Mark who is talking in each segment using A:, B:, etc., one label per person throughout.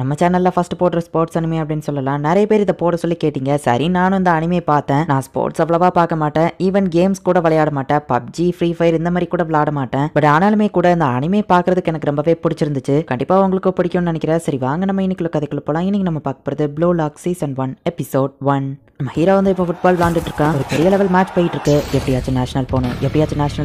A: நம்ம சேனல்ல ஃபர்ஸ்ட் போடுற ஸ்போர்ட்ஸ் அனிமே அப்படின்னு சொல்லலாம். நிறைய பேர் இதை போட சொல்லி கேட்டீங்க. சரி, நானும் இந்த அனிமே பார்த்தேன். நான் ஸ்போர்ட்ஸ் அவ்வளவா பார்க்க மாட்டேன், ஈவன் கேம்ஸ் கூட விளையாட மாட்டேன், பப்ஜி ஃப்ரீ ஃபயர் இந்த மாதிரி கூட விளையாட மாட்டேன். பட் ஆனாலுமே கூட இந்த அனிமே பார்க்கறதுக்கு எனக்கு ரொம்பவே பிடிச்சிருந்துச்சு. கண்டிப்பா உங்களுக்கு பிடிக்கும்னு நினைக்கிறேன். சரி வாங்க நம்ம இன்னைக்குள்ள கதைக்குள்ள போலாம். இன்னைக்கு நம்ம பார்க்க போறது ப்ளூ லாக் சீசன் 1 எபிசோட் 1. நம்ம ஹீரோ வந்து இப்போ ஃபுட்பால் விளாண்டுட்டு இருக்கான். ஒரு பெரிய லெவல் மேட்ச் போயிட்டு இருக்கு. எப்படியாச்சும் நேஷனல்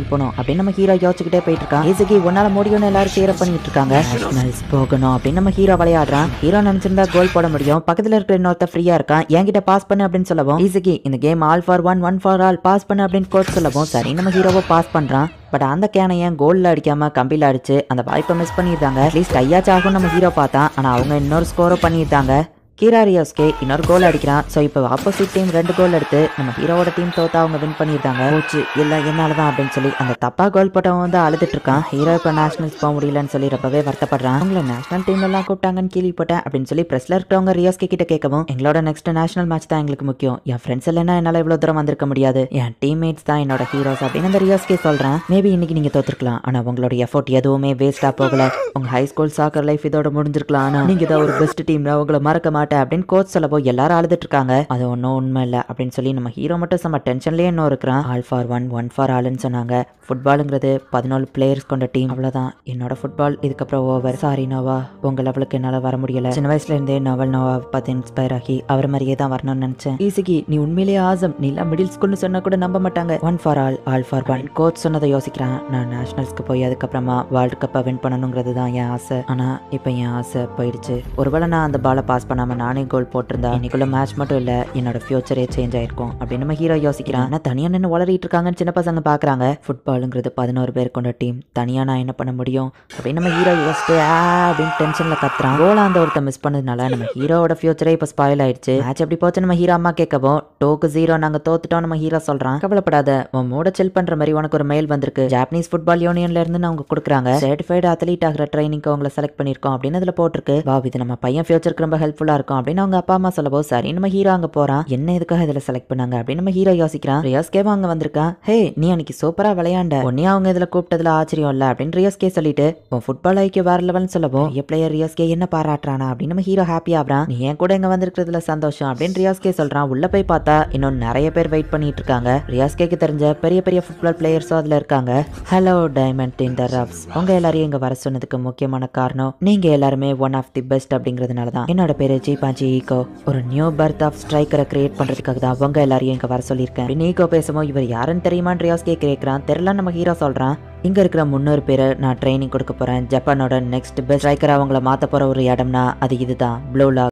A: போகணும் அப்படின்னு நம்ம ஹீரோ யோசிச்சுக்கிட்டே போயிட்டு இருக்கான். ஈஸிக்கு ஒன்னால முடியும்னு எல்லாரும் சேர பண்ணிட்டு இருக்காங்க. நேஷனல்ஸ் போகணும் அப்படின்னு நம்ம ஹீரோ விளையாடுறான். ஹீரோ நினைச்சிருந்தா கோல் போட முடியும். பக்கத்துல இருக்கிற இன்னொருத்த ஃப்ரீயா இருக்கான். என்கிட்ட பாஸ் பண்ணு அப்படின்னு சொல்லவும், ஈஸிக்கு இந்த game all for one for all, pass பண்ணு அப்படின்னு கோச் சொல்லவும், சரி நம்ம ஹீரோவை பாஸ் பண்றான். பட் அந்த கேனை ஏன் கோல்ல அடிக்காம கம்பில அடிச்சு அந்த வாய்ப்பை மிஸ் பண்ணியிருந்தாங்க. அட்லீஸ்ட் கையாச்சும் ஆகும் நம்ம ஹீரோ பார்த்தா. ஆனா அவங்க இன்னொரு ஸ்கோரும் பண்ணியிருந்தாங்க. கீரா ரியோஸ்கே இன்னொரு கோல் அடிக்கிறான். ஸோ இப்போ ஆப்போசிட் டீம் 2 கோல் எடுத்து நம்ம ஹீரோவோட டீம் தோத்தா அவங்க வின் பண்ணியிருந்தாங்க. கோச்சு இல்லை என்னால தான் அப்படின்னு சொல்லி அந்த தப்பா கோல் போட்டவன் வந்து அழுதுட்டு இருக்கான். ஹீரோ இப்போ நேஷனல்ஸ் போக முடியலன்னு சொல்லி ரொம்பவே வருத்தப்படுறான். அவங்கள நேஷனல் டீம் எல்லாம் கூப்பிட்டாங்கன்னு கேள்விப்பட்டேன் அப்படின்னு சொல்லி பிரஸ்ல இருக்கிறவங்க ரியோஸ்கே கிட்ட கேட்கவும், எங்களோட நெக்ஸ்ட் நேஷனல் மேட்ச் தான் எங்களுக்கு முக்கியம். என் ஃப்ரெண்ட்ஸ் இல்லைன்னா என்னால் இவ்வளோ தூரம் வந்திருக்க முடியாது. என் டீம்மேட்ஸ் தான் என்னோட ஹீரோஸ் அப்படின்னு அந்த ரியோஸ்கே சொல்றான். மேபி இன்னைக்கு நீங்க தோத்துருக்கலாம், ஆனா உங்களோட எஃபோர்ட் எதுவுமே வேஸ்டா போகல. உங்க ஹை ஸ்கூல் சாக்கர் லைஃப் இதோட முடிஞ்சிருக்கலாம். ஆனா நீங்க தான் ஒரு பெஸ்ட் டீம், உங்களை மறக்க மாட்டேன் அப்படின்னு கோச் சொல்லவோ எல்லாரும் அழுதுட்டு இருக்காங்க. அது ஒன்றும் உண்மை இல்லை அப்படின்னு சொல்லி நம்ம ஹீரோ மட்டும் செம்ம டென்ஷன்லேயே இன்னும் இருக்கிறான். ஆல் ஃபார் ஒன் ஃபார் ஆல்னு சொன்னாங்க. ஃபுட்பாலுங்கிறது 14 பிளேயர்ஸ் கொண்ட டீம். அவ்வளோதான், என்னோட ஃபுட்பால் இதுக்கப்புறம் ஓவர். சாரி நோவா, உங்க லெவலுக்கு என்னால் வர முடியல. சின்ன வயசுல இருந்தே நோவா பார்த்து இன்ஸ்பயர் ஆகி அவர் மாதிரியே தான் வரணும்னு நினைச்சேன். ஈஸிக்கு நீ உண்மையிலேயே ஆசம், நீ எல்லாம் மிடில் ஸ்கூல்னு சொன்னா கூட நம்ப மாட்டாங்க. One for all for one coach சொன்னதை யோசிக்கிறான். நான் நேஷனல்ஸ்க்கு போய் அதுக்கப்புறமா வேர்ல்டு கப்பை வின் பண்ணணுங்கிறது தான் என் ஆசை. ஆனா இப்போ என் ஆசை போயிடுச்சு. ஒருவேளை நான் அந்த பாலை பாஸ் பண்ணாம நானே கோல் போட்டிருந்தா இன்னைக்குள்ள மேட்ச் மட்டும் இல்ல, என்னோட ஃபியூச்சரே சேஞ்ச் ஆயிருக்கும் அப்படின்னு நம்ம ஹீரோ யோசிக்கிறான். ஆனா தனியா நின்று வளரிட்டு இருக்காங்கன்னு சின்ன பசங்க பாக்குறாங்க. ஃபுட்பாலுங்கிறது 11 பேர் கொண்ட டீம், தனியா நான் என்ன பண்ண முடியும் அப்படின்னு நம்ம ஹீரோ யோசிச்சு அப்படின்னு டென்ஷன்ல கத்துறான். கோலா அந்த ஒருத்த மிஸ் பண்ணதுனால நம்ம ஹீரோட ஃபியூச்சரே இப்போ ஸ்பாயில் ஆயிடுச்சு. மேட்ச் எப்படி போச்சு நம்ம ஹீரோ அம்மா கேட்கவும், 2-0 நாங்க தோத்துட்டோம் நம்ம ஹீரோ சொல்றான். கவலைப்படாத, உன் மூட சில் பண்ற மாதிரி உனக்கு ஒரு மெயில் வந்திருக்கு. ஜாப்பனீஸ் ஃபுட்பால் யூனியன்ல இருந்து அவங்க கொடுக்குறாங்க. சர்டிஃபைடு அத்லீட் ஆகிற ட்ரைனிங்க்கு அவங்களை செலக்ட் பண்ணிருக்கோம் அப்படின்னு அதுல போட்டிருக்கு. வாவ், இது நம்ம பையன் ஃபியூச்சருக்கு ரொம்ப ஹெல்ப்ஃபுல்லா இருக்கும் அப்படின்னு அவங்க அப்பா அம்மா சொல்லவோ, சரி நம்ம ஹீரோ அங்க போறான். என்ன இதுக்காக இதுல செலக்ட் பண்ணாங்க அப்படின்னு நம்ம ஹீரோ யோசிக்கிறான். ரியோஸ்கேவும் அங்க வந்திருக்கான். ஹே, நீ அன்னைக்கு சூப்பரா விளையாண்ட, உன்னையும் அவங்க இதுல கூப்பிட்டதுல ஆச்சரியம் இல்ல அப்படின்னு ரியோஸ்கே சொல்லிட்டு உன் ஃபுட்பால் ஐக்கிய வேற லெவல்னு சொல்லவும், பிளேயர் ரியோஸ்கே என்ன பாராட்டுறானா அப்படின்னு நம்ம ஹீரோ ஹாப்பி ஆகுறான். நீ ஏன் கூட இங்க வந்திருக்கிறதுல சந்தோஷம் அப்படின்னு ரியோஸ்கே சொல்றான். உள்ள போய் பார்த்தா இன்னும் நிறைய பேர் வெயிட் பண்ணிட்டு இருக்காங்க. ரியோஸ்கேக்கு தெரிஞ்ச பெரிய பெரிய ஃபுட்பால் பிளேயர்ஸும் அதுல இருக்காங்க. ஹலோ டைமண்ட் இன் த ரப்ஸ், உங்க எல்லாரையும் இங்க வர சொன்னதுக்கு முக்கியமான காரணம் நீங்க எல்லாருமே ஒன் ஆஃப் தி பெஸ்ட் அப்படிங்கிறதுனால தான். என்னோட பேரு ஜீபாஞ்சி ஈகோ. ஒரு நியூ பர்த் ஆஃப் ஸ்ட்ரைக்கரை கிரியேட் பண்றதுக்காக தான் அவங்க எல்லாரையும் இங்க வர சொல்லியிருக்கேன் அப்படின்னு ஈகோ பேசும்போது, இவர் யாருன்னு தெரியுமான்னு ரியோஸ்கே கேட்கிறான். தெரியல நம்ம ஹீரோ சொல்றான். இங்க இருக்கிற 300 பேரை நான் ட்ரைனிங் கொடுக்க போறேன். ஜப்பானோட நெக்ஸ்ட் பெஸ்ட் ஸ்ட்ரைக்கரா அவங்கள மாத்த போற ஒரு இடம்னா அது இதுதான், ப்ளூ லாக்.